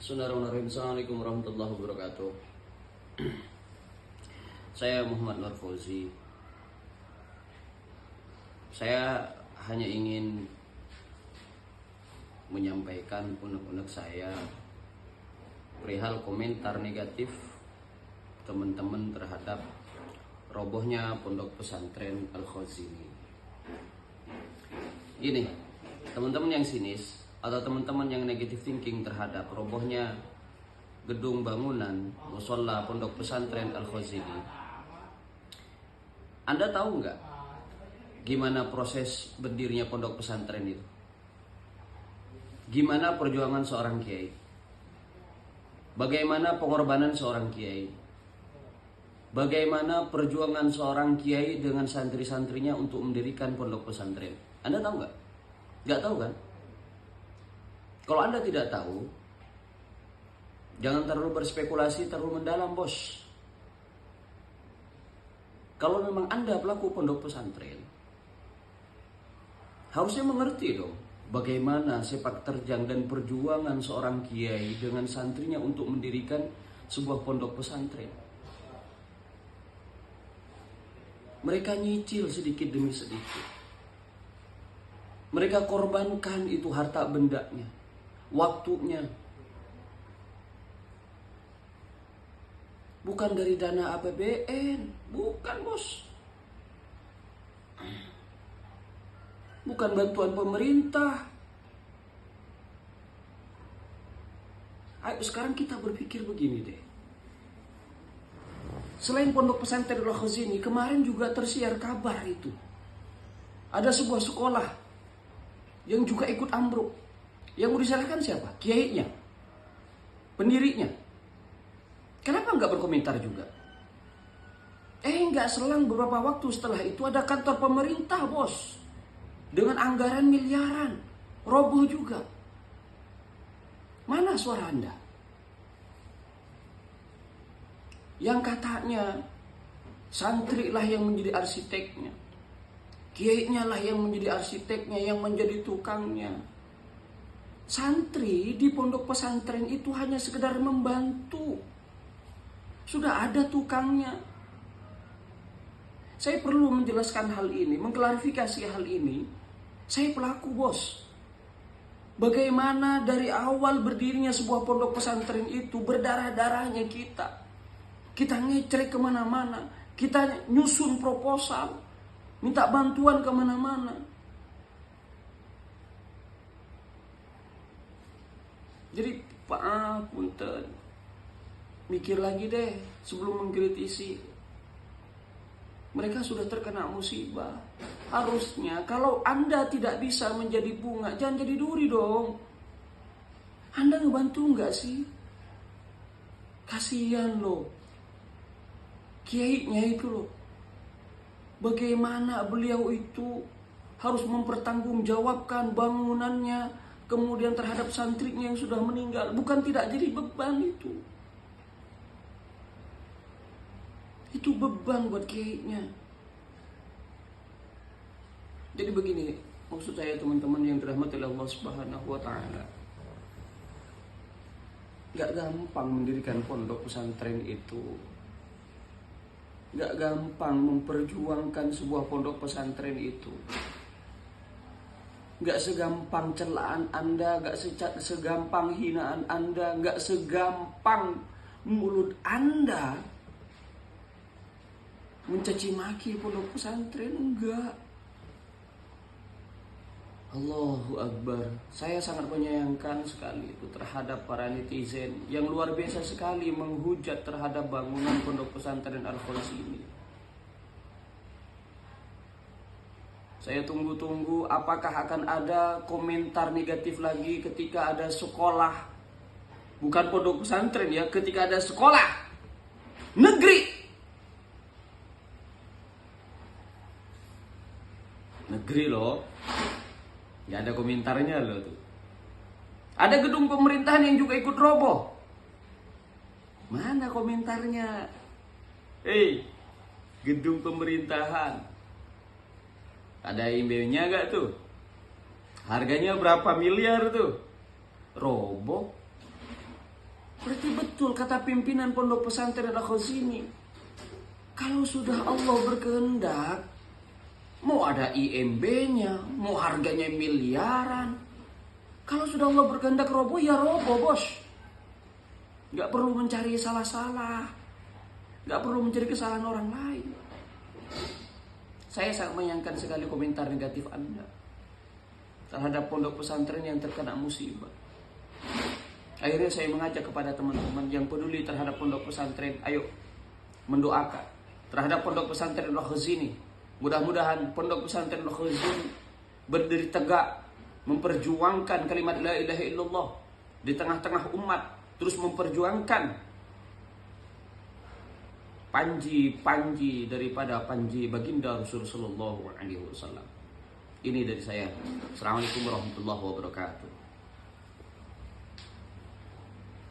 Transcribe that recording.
Bismillahirrahmanirrahim. Assalamualaikum warahmatullahi wabarakatuh. Saya Muhammad Nur Fauzi. Saya hanya ingin menyampaikan unek-unek saya perihal komentar negatif teman-teman terhadap robohnya pondok pesantren Al-Khazini. Gini, teman-teman yang sinis atau teman-teman yang negative thinking terhadap robohnya gedung bangunan mushola pondok pesantren Al-Khazini, Anda tahu nggak gimana proses berdirinya pondok pesantren itu? Gimana perjuangan seorang kiai? Bagaimana pengorbanan seorang kiai? Bagaimana perjuangan seorang kiai dengan santri-santrinya untuk mendirikan pondok pesantren? Anda tahu nggak? Nggak tahu kan? Kalau Anda tidak tahu, jangan terlalu berspekulasi terlalu mendalam, bos. Kalau memang Anda pelaku pondok pesantren, harusnya mengerti dong bagaimana sepak terjang dan perjuangan seorang kiai dengan santrinya untuk mendirikan sebuah pondok pesantren. Mereka nyicil sedikit demi sedikit. Mereka korbankan itu harta bendanya, waktunya. Bukan dari dana APBN, bukan, bos. Bukan bantuan pemerintah. Ayo sekarang kita berpikir begini deh. Selain pondok pesantren Al-Khazini, kemarin juga tersiar kabar itu. Ada sebuah sekolah yang juga ikut ambruk. Yang mau disalahkan siapa? Kiainya, pendirinya. Kenapa nggak berkomentar juga? Nggak selang beberapa waktu setelah itu ada kantor pemerintah, bos, dengan anggaran miliaran, roboh juga. Mana suara Anda? Yang katanya santri lah yang menjadi arsiteknya, kiainya lah yang menjadi arsiteknya, yang menjadi tukangnya. Santri di pondok pesantren itu hanya sekedar membantu. Sudah ada tukangnya. Saya perlu menjelaskan hal ini, mengklarifikasi hal ini. Saya pelaku, bos. Bagaimana dari awal berdirinya sebuah pondok pesantren itu berdarah-darahnya kita. Kita ngecrek kemana-mana. Kita nyusun proposal. Minta bantuan kemana-mana. Jadi Pak punten, mikir lagi deh sebelum mengkritisi. Mereka sudah terkena musibah. Harusnya kalau Anda tidak bisa menjadi bunga, jangan jadi duri dong. Anda ngebantu nggak sih? Kasihan loh kiainya itu loh. Bagaimana beliau itu harus mempertanggungjawabkan bangunannya, kemudian terhadap santrinya yang sudah meninggal. Bukan tidak jadi beban itu. Itu beban buat kiainya. Jadi begini, maksud saya teman-teman yang dirahmati Allah Subhanahu wa taala. Gak gampang mendirikan pondok pesantren itu. Gak gampang memperjuangkan sebuah pondok pesantren itu. Gak segampang celaan Anda, gak segampang hinaan Anda, gak segampang mulut Anda mencaci maki pondok pesantren, enggak. Allahu Akbar. Saya sangat menyayangkan sekali itu terhadap para netizen yang luar biasa sekali menghujat terhadap bangunan pondok pesantren Al-Khazini. Saya tunggu-tunggu apakah akan ada komentar negatif lagi ketika ada sekolah, bukan pondok pesantren ya, ketika ada sekolah negeri. Negeri loh. Gak ada komentarnya loh tuh. Ada gedung pemerintahan yang juga ikut roboh. Mana komentarnya? Gedung pemerintahan. Ada emailnya gak tuh? Harganya berapa miliar tuh? Roboh. Berarti betul kata pimpinan Pondok Pesantren Al-Khazini. Kalau sudah Allah berkehendak, mau ada IMB-nya, mau harganya miliaran. Kalau sudah Allah berkehendak roboh, ya roboh, bos. Gak perlu mencari salah-salah. Gak perlu mencari kesalahan orang lain. Saya sangat menyayangkan sekali komentar negatif Anda terhadap pondok pesantren yang terkena musibah. Akhirnya saya mengajak kepada teman-teman yang peduli terhadap pondok pesantren, ayo mendoakan terhadap pondok pesantren Al-Khazini. Mudah-mudahan pondok pesantren Al-Khazini berdiri tegak, memperjuangkan kalimat la ilaha illallah di tengah-tengah umat, terus memperjuangkan panji-panji daripada panji baginda Rasulullah SAW. Ini dari saya. Assalamualaikum warahmatullahi wabarakatuh.